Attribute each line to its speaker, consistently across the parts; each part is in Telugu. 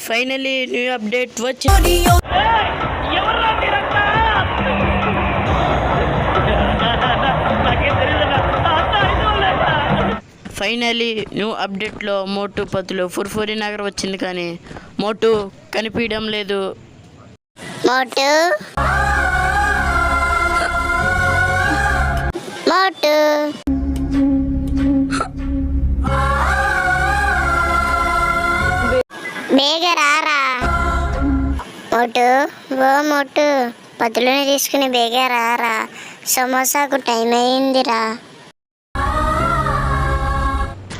Speaker 1: ఫైనలీ న్యూ అప్డేట్ వచ్చింది. ఫైనలీ న్యూ అప్డేట్లో మోటు పతులు ఫుర్ఫురి నగర్ వచ్చింది, కానీ మోటు కనిపించడం లేదు.
Speaker 2: మోటు మోటు బేగ రారా మోటు, ఓ మోటు, పతులని తీసుకుని బేగ రారా, సమోసాకు టైం అయిందిరా.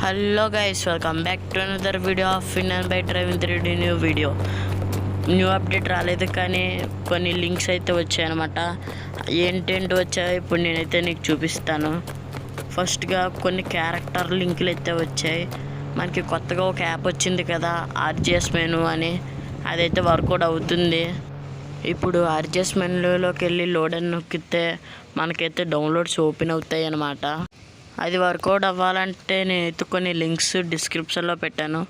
Speaker 1: Hello guys, welcome back to another video of winner by driving 3D new video. New update రాలేదు, కానీ కొన్ని లింక్స్ అయితే వచ్చాయన్నమాట. ఏంటేంటి వచ్చాయో ఇప్పుడు నేనైతే నీకు చూపిస్తాను. ఫస్ట్గా కొన్ని క్యారెక్టర్ లింకులు అయితే వచ్చాయి. మనకి కొత్తగా ఒక యాప్ వచ్చింది కదా, ఆర్జిఎస్ మెనూ అని, అదైతే వర్కౌట్ అవుతుంది. ఇప్పుడు ఆర్జిఎస్ మెనూలోకి వెళ్ళి లోడ్ అని నొక్కితే మనకైతే డౌన్లోడ్స్ ఓపెన్ అవుతాయి అన్నమాట. అది వర్కౌట్ అవ్వాలంటే నేనైతే కొన్ని లింక్స్ డిస్క్రిప్షన్లో పెట్టాను,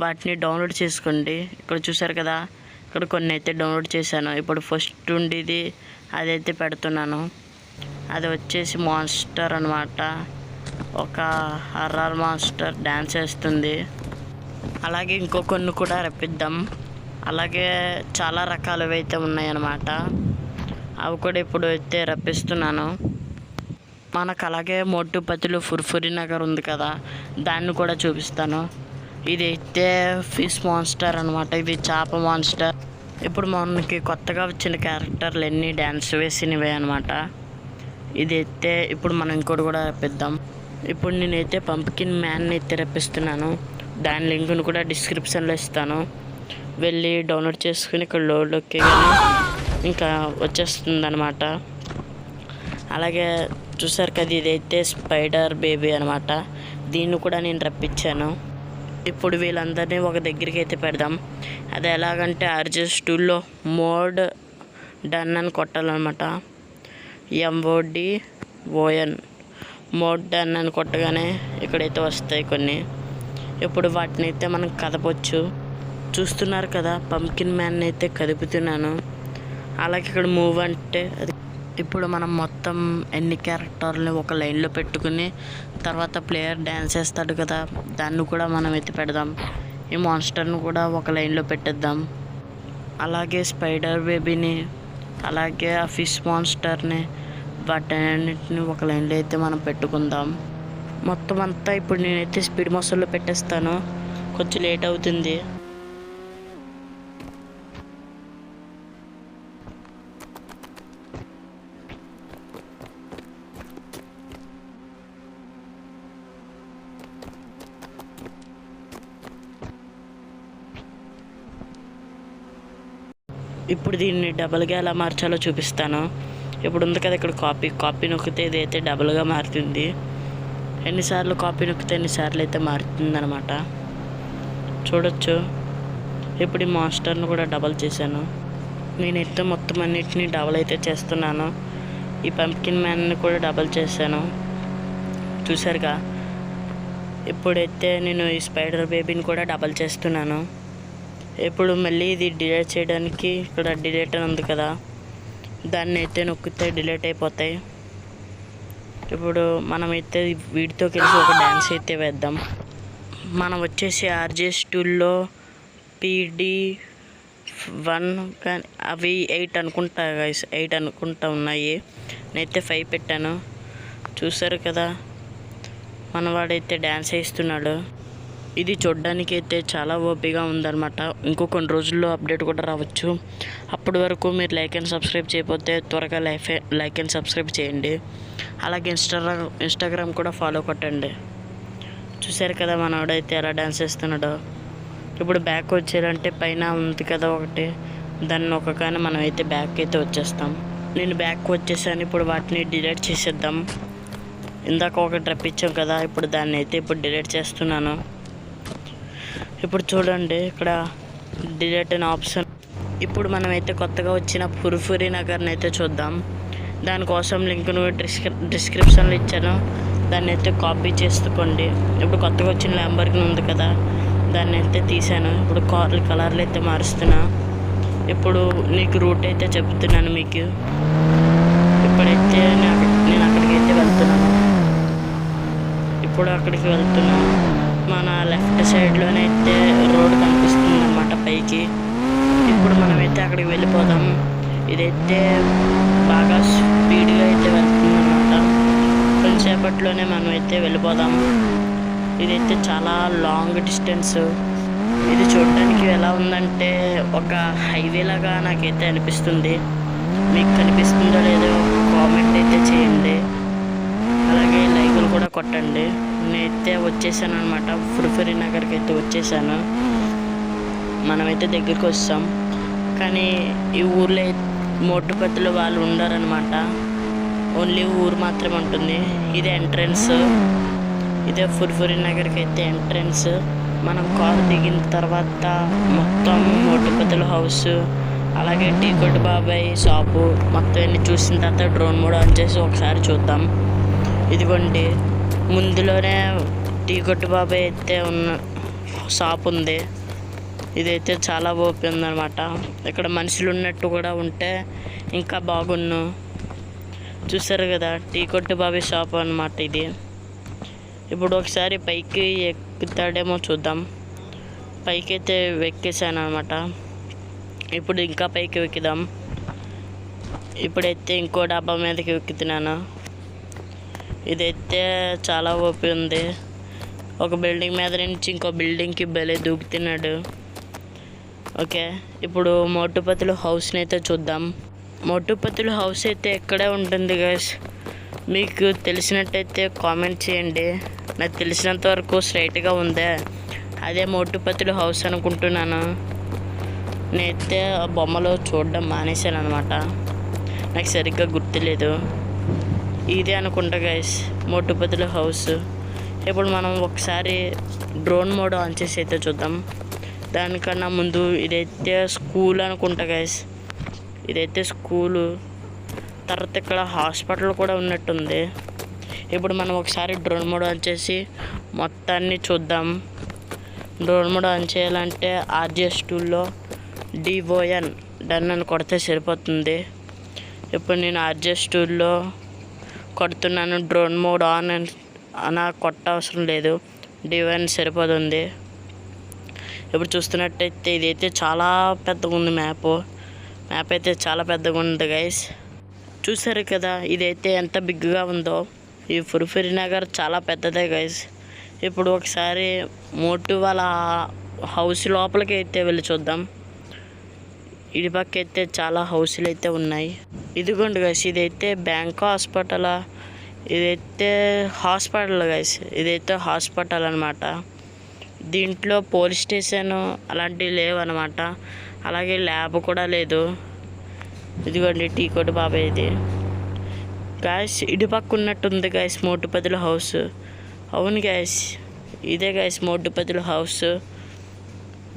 Speaker 1: వాటిని డౌన్లోడ్ చేసుకోండి. ఇక్కడ చూసారు కదా, ఇక్కడ కొన్ని అయితే డౌన్లోడ్ చేశాను. ఇప్పుడు ఫస్ట్ ఉండేది అదైతే పెడుతున్నాను. అది వచ్చేసి మాన్స్టర్ అనమాట. ఒక హర్రర్ మాన్స్టర్ డ్యాన్స్ వేస్తుంది. అలాగే ఇంకో కొన్ని కూడా రప్పిద్దాం. అలాగే చాలా రకాలవి అయితే ఉన్నాయన్నమాట. అవి కూడా ఇప్పుడు అయితే రప్పిస్తున్నాను. మనకు అలాగే మోటు పతులు ఫుర్ఫురి నగర్ ఉంది కదా, దాన్ని కూడా చూపిస్తాను. ఇది అయితే ఫిష్ మాన్స్టర్ అనమాట. ఇది చేప మాన్స్టర్. ఇప్పుడు మనకి కొత్తగా వచ్చిన క్యారెక్టర్లు ఎన్ని డ్యాన్స్ వేసినవే అనమాట. ఇది అయితే ఇప్పుడు మనం ఇంకోటి కూడా రప్పిద్దాం. ఇప్పుడు నేనైతే పంప్కిన్ మ్యాన్ని అయితే రప్పిస్తున్నాను. దాని లింక్ను కూడా డిస్క్రిప్షన్లో ఇస్తాను. వెళ్ళి డౌన్లోడ్ చేసుకుని ఇక్కడ లోడ్లోకి కానీ ఇంకా వచ్చేస్తుంది అనమాట. అలాగే చూసారు కదా, ఇదైతే స్పైడర్ బేబీ అనమాట. దీన్ని కూడా నేను రప్పించాను. ఇప్పుడు వీళ్ళందరినీ ఒక దగ్గరికి అయితే పెడదాం. అది ఎలాగంటే ఆర్జిఎస్ టూల్లో మోడ్ డన్ అని కొట్టాలన్నమాట. MODON మోడ్ డన్ అని కొట్టగానే ఇక్కడైతే వస్తాయి కొన్ని. ఇప్పుడు వాటిని అయితే మనం కదపొచ్చు. చూస్తున్నారు కదా, పంప్కిన్ మ్యాన్ అయితే కదుపుతున్నాను. అలాగే ఇక్కడ మూవ్ అంటే అది. ఇప్పుడు మనం మొత్తం ఎన్ని క్యారెక్టర్ని ఒక లైన్లో పెట్టుకుని తర్వాత ప్లేయర్ డ్యాన్స్ వేస్తాడు కదా, దాన్ని కూడా మనం అయితే పెడదాం. ఈ మాన్స్టర్ని కూడా ఒక లైన్లో పెట్టేద్దాం. అలాగే స్పైడర్ బేబీని, అలాగే ఆ ఫిష్ మాన్స్టర్ని, వాటన్నిటిని ఒక లైన్లో అయితే మనం పెట్టుకుందాం. మొత్తం అంతా ఇప్పుడు నేనైతే స్పీడ్ మోషన్లో పెట్టేస్తాను. కొంచెం లేట్ అవుతుంది. ఇప్పుడు దీన్ని డబల్గా ఎలా మార్చాలో చూపిస్తాను. ఇప్పుడు ఉంది కదా ఇక్కడ కాపీ నొక్కితే ఇది అయితే డబల్గా మారుతుంది. ఎన్నిసార్లు కాపీ నొక్కితే ఎన్నిసార్లు అయితే మారుతుంది అనమాట. చూడొచ్చు. ఇప్పుడు ఈ మాస్టర్ను కూడా డబల్ చేశాను. నేనైతే మొత్తం అన్నిటిని డబల్ అయితే చేస్తున్నాను. ఈ పంప్కిన్ మ్యాన్ని కూడా డబల్ చేశాను. చూసారుగా. ఇప్పుడైతే నేను ఈ స్పైడర్ బేబీని కూడా డబల్ చేస్తున్నాను. ఇప్పుడు మళ్ళీ ఇది డిలీట్ చేయడానికి ఇక్కడ డిలీట్ అని ఉంది కదా, దాన్ని అయితే నొక్కితే డిలీట్ అయిపోతాయి. ఇప్పుడు మనమైతే వీటితో కలిసి ఒక డ్యాన్స్ అయితే వేద్దాం. మనం వచ్చేసి ఆర్జిఎస్ టూల్లో PD1 కానీ అవి 8 అనుకుంటా గైస్, 8 అనుకుంటా ఉన్నాయి. నేనైతే 5 పెట్టాను. చూసారు కదా, మనవాడైతే డ్యాన్స్ వేస్తున్నాడు. ఇది చూడ్డానికి అయితే చాలా ఓపిగా ఉందన్నమాట. ఇంకో కొన్ని రోజుల్లో అప్డేట్ కూడా రావచ్చు. అప్పటి వరకు మీరు లైక్ అండ్ సబ్స్క్రైబ్ చేయకపోతే త్వరగా లైక్ అండ్ సబ్స్క్రైబ్ చేయండి. అలాగే ఇన్స్టాగ్రామ్ కూడా ఫాలో కొట్టండి. చూసారు కదా మనవాడైతే ఎలా డ్యాన్స్ చేస్తున్నాడో. ఇప్పుడు బ్యాక్ వచ్చేయాలంటే పైన ఉంది కదా ఒకటి, దాన్ని నొక్కగానే మనం అయితే బ్యాక్ అయితే వచ్చేస్తాం. నేను బ్యాక్ వచ్చేసాను. ఇప్పుడు వాటిని డిలీట్ చేసేద్దాం. ఇందాక ఒకటి రప్పించాం కదా, ఇప్పుడు దాన్ని అయితే ఇప్పుడు డిలీట్ చేస్తున్నాను. ఇప్పుడు చూడండి, ఇక్కడ డిలీట్ అనే ఆప్షన్. ఇప్పుడు మనమైతే కొత్తగా వచ్చిన ఫుర్ఫురి నగర్ని అయితే చూద్దాం. దానికోసం లింక్ను డిస్క్రిప్షన్లో ఇచ్చాను. దాన్ని అయితే కాపీ చేసుకోండి. ఇప్పుడు కొత్తగా వచ్చిన ల్యాంబర్గిని ఉంది కదా, దాన్ని అయితే తీసాను. ఇప్పుడు కలర్లు అయితే మారుస్తున్నా. ఇప్పుడు నీకు రూట్ అయితే చెప్తున్నాను మీకు. ఇప్పుడైతే నేను అక్కడికి అయితే వెళ్తున్నాను. ఇప్పుడు అక్కడికి వెళ్తున్నాను. మన లెఫ్ట్ సైడ్లోనైతే రోడ్ కనిపిస్తుంది అన్నమాట పైకి. ఇప్పుడు మనమైతే అక్కడికి వెళ్ళిపోదాం. ఇదైతే బాగా స్పీడ్గా అయితే వెళ్తుంది అన్నమాట. కొంచెంసేపట్లోనే మనమైతే వెళ్ళిపోదాం. ఇదైతే చాలా లాంగ్ డిస్టెన్స్. ఇది చూడడానికి ఎలా ఉందంటే ఒక హైవే లాగా నాకైతే అనిపిస్తుంది. మీకు కనిపిస్తుందో లేదో కామెంట్ అయితే చేయండి. అలాగే లైకులు కూడా కొట్టండి. నేనైతే వచ్చేసాను అనమాట. ఫుర్ఫురి నగర్కి అయితే వచ్చేసాను. మనమైతే దగ్గరికి వస్తాం. కానీ ఈ ఊర్లో మోటుపత్తులు వాళ్ళు ఉండరనమాట. ఓన్లీ ఊరు మాత్రమే ఉంటుంది. ఇదే ఎంట్రన్స్. ఇదే ఫుర్ఫురి నగర్కి అయితే ఎంట్రన్స్. మనం కారు దిగిన తర్వాత మొత్తం మోటుపత్తుల హౌస్, అలాగే టీ కొట్టు బాబాయ్ షాపు మొత్తం అన్ని చూసిన తర్వాత డ్రోన్ మోడ్ ఆన్ చేసి ఒకసారి చూద్దాం. ఇదిగోండి ముందులోనే టీ కొట్టు బాబాయ్ అయితే ఉన్న షాప్ ఉంది. ఇదైతే చాలా ఓపి ఉందన్నమాట. ఇక్కడ మనుషులు ఉన్నట్టు కూడా ఉంటే ఇంకా బాగున్ను. చూసారు కదా టీ కొట్టు బాబాయ్ షాప్ అన్నమాట ఇది. ఇప్పుడు ఒకసారి పైకి ఎక్కుతాడేమో చూద్దాం. పైకి అయితే ఎక్కేసాను అనమాట. ఇప్పుడు ఇంకా పైకి ఎక్కుదాం. ఇప్పుడైతే ఇంకో డాబా మీదకి ఎక్కుతున్నాను. ఇదైతే చాలా ఓపి ఉంది. ఒక బిల్డింగ్ మీద నుంచి ఇంకో బిల్డింగ్కి భలే దూకుతున్నాడు. ఓకే, ఇప్పుడు మోటుపత్తుల హౌస్ని అయితే చూద్దాం. మోటుపత్తుల హౌస్ అయితే ఎక్కడే ఉంటుంది గైస్. మీకు తెలిసినట్టయితే కామెంట్ చేయండి. నాకు తెలిసినంత వరకు స్ట్రైట్గా ఉందే అదే మోటుపత్తుల హౌస్ అనుకుంటున్నాను. నేనైతే ఆ బొమ్మలో చూడడం మానేశాను అనమాట. నాకు సరిగ్గా గుర్తులేదు. ఇదే అనుకుంటా గైస్ మోటుపత్తుల హౌస్. ఇప్పుడు మనం ఒకసారి డ్రోన్ మోడ్ ఆన్ చేసి అయితే చూద్దాం. దానికన్నా ముందు ఇదైతే స్కూల్ అనుకుంటా గైస్. ఇదైతే స్కూలు. తర్వాత ఇక్కడ హాస్పిటల్ కూడా ఉన్నట్టుంది. ఇప్పుడు మనం ఒకసారి డ్రోన్ మోడ్ ఆన్ చేసి మొత్తాన్ని చూద్దాం. డ్రోన్ మోడ్ ఆన్ చేయాలంటే RGS టూల్లో DON డన్ అని కొడితే సరిపోతుంది. ఇప్పుడు నేను RGS టూల్లో కొడుతున్నాను. డ్రోన్ మోడ్ ఆన్ అని కొట్ట అవసరం లేదు. DON సరిపోతుంది. ఇప్పుడు చూస్తున్నట్టయితే ఇదైతే చాలా పెద్దగా ఉంది. మ్యాప్ అయితే చాలా పెద్దగా ఉంది గైస్. చూసారు కదా ఇదైతే ఎంత బిగ్గా ఉందో. ఈ ఫుర్ఫురి నగర్ చాలా పెద్దదే గైస్. ఇప్పుడు ఒకసారి మోటు వాళ్ళ హౌస్ లోపలికి అయితే వెళ్ళి చూద్దాం. ఇటు పక్క అయితే చాలా హౌస్లు అయితే ఉన్నాయి. ఇదిగోండి గైస్ ఇదైతే బ్యాంక్ హాస్పిటలా, ఇదైతే హాస్పిటల్ గైస్. ఇదైతే హాస్పిటల్ అనమాట. దీంట్లో పోలీస్ స్టేషన్ అలాంటివి లేవు అనమాట. అలాగే ల్యాబ్ కూడా లేదు. ఇదిగోండి టీ కొట్టు బాబాయ్ ఇది గాయస్. ఇటు పక్క ఉన్నట్టుంది గాయస్ మోటుపత్తుల హౌస్. అవును గాయస్ ఇదే గాయస్ మోటుపత్తుల హౌస్.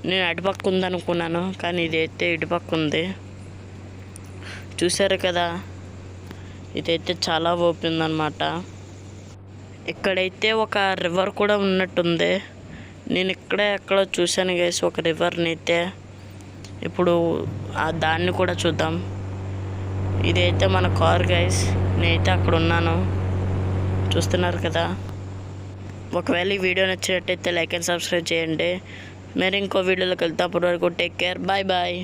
Speaker 1: నేను అటుపక్క ఉందనుకున్నాను కానీ ఇదైతే ఇటుపక్క ఉంది. చూసారు కదా ఇదైతే చాలా ఓపెన్ ఉందన్నమాట. ఇక్కడైతే ఒక రివర్ కూడా ఉన్నట్టుంది. నేను ఎక్కడో చూశాను గైస్ ఒక రివర్ని అయితే. ఇప్పుడు దాన్ని కూడా చూద్దాం. ఇదైతే మన కార్ గైస్. నేనైతే అక్కడ ఉన్నాను చూస్తున్నారు కదా. ఒకవేళ ఈ వీడియో నచ్చినట్టయితే లైక్ అండ్ సబ్స్క్రైబ్ చేయండి. మరి ఇంకో వీడియోలోకి వెళ్తే అప్పటి వరకు టేక్ కేర్. Bye bye.